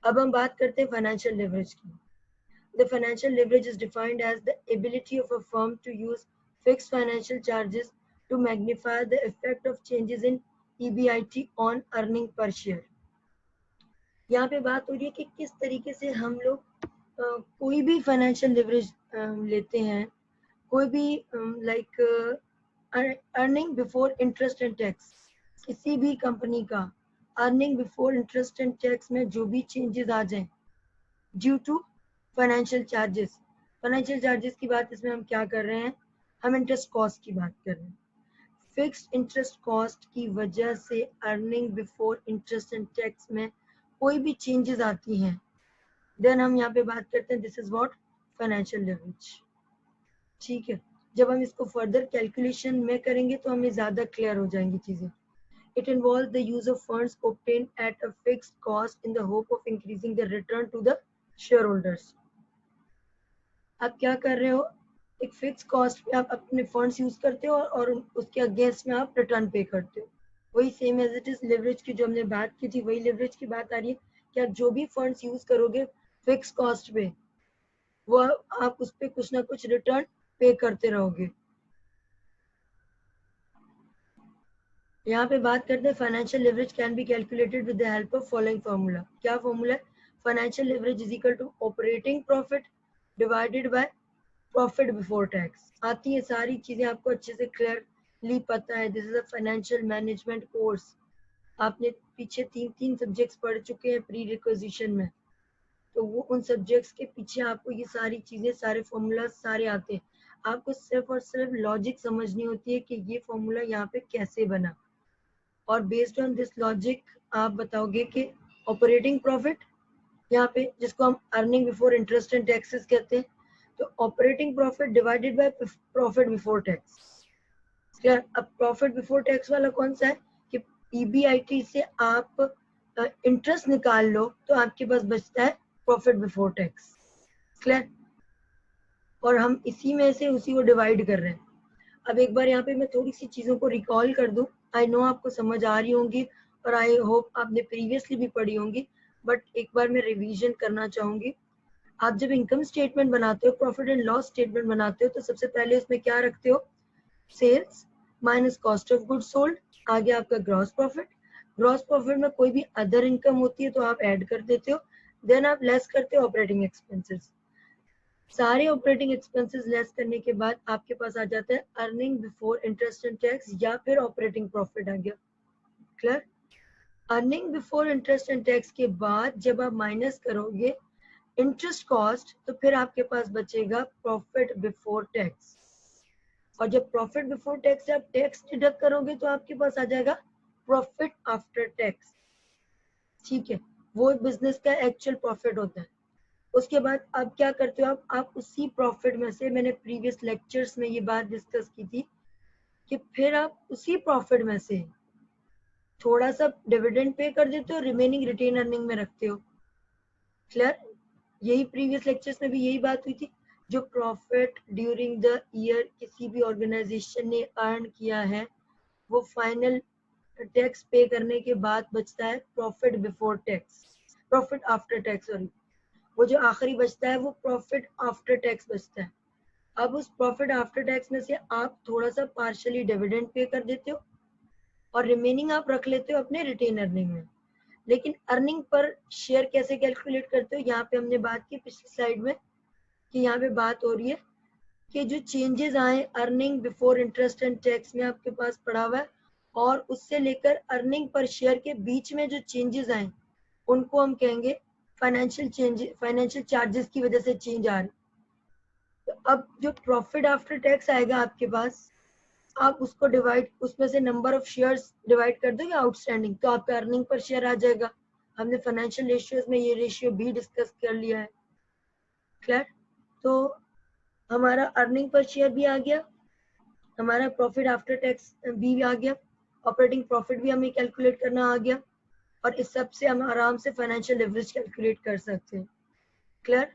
अब हम बात करते हैं फाइनेंशियल लेवरेज की। The financial leverage is defined as the ability of a firm to use fixed financial charges to magnify the effect of changes in EBIT on earning per share. यहाँ पे बात हो रही है कि किस तरीके से हम लोग कोई भी फाइनेंशियल लेवरेज लेते हैं, कोई भी like earning before interest and tax, किसी भी कंपनी का earning before interest and tax में जो भी चेंजेस आ जाएं due to financial charges. Financial charges की बात इसमें हम क्या कर रहे हैं, हम इंटरेस्ट कॉस्ट की बात कर रहे हैं। फिक्स्ड इंटरेस्ट कॉस्ट की वजह से earning before interest and tax में कोई भी चेंजेस आती हैं, देन हम यहाँ पे बात करते हैं this is what financial leverage. ठीक है, जब हम इसको फर्दर कैलकुलेशन में करेंगे तो हमें ज्यादा क्लियर हो जाएंगी चीजें। It involves the use of funds obtained at a fixed cost in the hope of increasing the return to the shareholders. आप क्या कर रहे हो, एक फिक्स कॉस्ट पे आप अपने फंड्स यूज करते हो और उसके अगेंस्ट में आप रिटर्न पे करते हो। वही same as it is leverage की जो हमने बात की थी, वही लेवरेज की बात आ रही है कि आप जो भी फंड्स यूज करोगे फिक्स कॉस्ट पे, वो आप उस पे कुछ ना कुछ रिटर्न पे करते रहोगे। यहाँ पे बात करते हैं financial leverage can be calculated with the help of following formula. क्या फार्मूला है, financial leverage is equal to operating profit divided by profit before tax. आती है सारी चीजें आपको अच्छे से क्लियरली पता है, this is a financial management course. आपने पीछे तीन सब्जेक्ट्स पढ़ चुके हैं प्री रिक्विजिशन में, तो वो उन सब्जेक्ट्स के पीछे आपको ये सारी चीजें, सारे फॉर्मूला सारे आते हैं। आपको सिर्फ और सिर्फ लॉजिक समझनी होती है कि ये फॉर्मूला यहाँ पे कैसे बना, और बेस्ड ऑन दिस लॉजिक आप बताओगे कि ऑपरेटिंग प्रॉफिट यहाँ पे जिसको हम earning before interest and taxes कहते हैं, तो operating profit divided by profit before tax. Clear. अब प्रॉफिट बिफोर टैक्स वाला कौन सा है कि ईबीआईटी से आप इंटरेस्ट निकाल लो तो आपके पास बचता है प्रॉफिट बिफोर टैक्स। क्लियर। और हम इसी में से उसी को डिवाइड कर रहे हैं। अब एक बार यहाँ पे मैं थोड़ी सी चीजों को रिकॉल कर दूं, आई नो आपको समझ आ रही होंगी और आई होप आपने प्रीवियसली भी पढ़ी होंगी, बट एक बार मैं रिवीजन करना चाहूंगी। आप जब इनकम स्टेटमेंट बनाते हो, प्रॉफिट एंड लॉस स्टेटमेंट बनाते हो, तो सबसे पहले उसमें क्या रखते हो, sales minus cost of good sold, आगे आपका ग्रॉस प्रॉफिट। ग्रॉस प्रॉफिट में कोई भी अदर इनकम होती है तो आप ऐड कर देते हो, देन आप लेस करते हो ऑपरेटिंग एक्सपेंसेस। सारे ऑपरेटिंग एक्सपेंसेस लेस करने के बाद आपके पास आ जाता है earning before interest and tax या फिर ऑपरेटिंग प्रॉफिट आ गया। Clear. Earning before interest and tax के बाद जब आप माइनस करोगे इंटरेस्ट कॉस्ट, तो फिर आपके पास बचेगा प्रॉफिट बिफोर टैक्स। और जब प्रॉफिट बिफोर टैक्स से आप टैक्स डिडक्ट करोगे तो आपके पास आ जाएगा प्रॉफिट आफ्टर टैक्स। ठीक है, वो बिजनेस का एक्चुअल प्रॉफिट होता है। उसके बाद आप क्या करते हो, आप उसी प्रॉफिट में से, मैंने प्रीवियस लेक्चर्स में ये बात डिस्कस की थी कि फिर आप उसी प्रॉफिट में से थोड़ा सा डिविडेंड पे कर देते हो, रिमेनिंग रिटेन अर्निंग में रखते हो। क्लियर। यही प्रीवियस लेक्चर्स में भी यही बात हुई थी। जो प्रॉफिट ड्यूरिंग द ईयर किसी भी ऑर्गेनाइजेशन ने अर्न किया है, वो फाइनल टैक्स पे करने के बाद बचता है profit before tax, profit after tax, sorry, वो जो आखिरी बचता है वो प्रॉफिट आफ्टर टैक्स बचता है। अब उस प्रॉफिट आफ्टर टैक्स में से आप थोड़ा सा पार्शियली डिविडेंड पे कर देते हो और रिमेनिंग आप रख लेते हो अपने रिटेन अर्निंग में। लेकिन अर्निंग पर शेयर कैसे कैलकुलेट करते हो, यहाँ पे हमने बात की पिछली स्लाइड में कि यहाँ पे बात हो रही है कि जो चेंजेस आए earning before interest and tax में आपके पास पड़ा हुआ है, और उससे लेकर अर्निंग पर शेयर के बीच में जो चेंजेस आए उनको हम कहेंगे फाइनेंशियल चेंज, फाइनेंशियल चार्जेस की वजह से चेंज आ रहे। तो अब जो प्रॉफिट आफ्टर टैक्स आएगा आपके पास, आप उसको डिवाइड, उसमें से नंबर ऑफ शेयर्स डिवाइड कर दोगे आउटस्टैंडिंग, तो आपका अर्निंग पर शेयर आ जाएगा। हमने फाइनेंशियल रेशियोज में ये रेशियो भी डिस्कस कर लिया है। क्लियर। तो हमारा अर्निंग पर शेयर भी आ गया, हमारा प्रॉफिट आफ्टर टैक्स भी आ गया, ऑपरेटिंग प्रॉफिट भी हमें कैलकुलेट करना आ गया, और इस सब से हम आराम से फाइनेंशियल लेवरेज कैलकुलेट कर सकते हैं। क्लियर।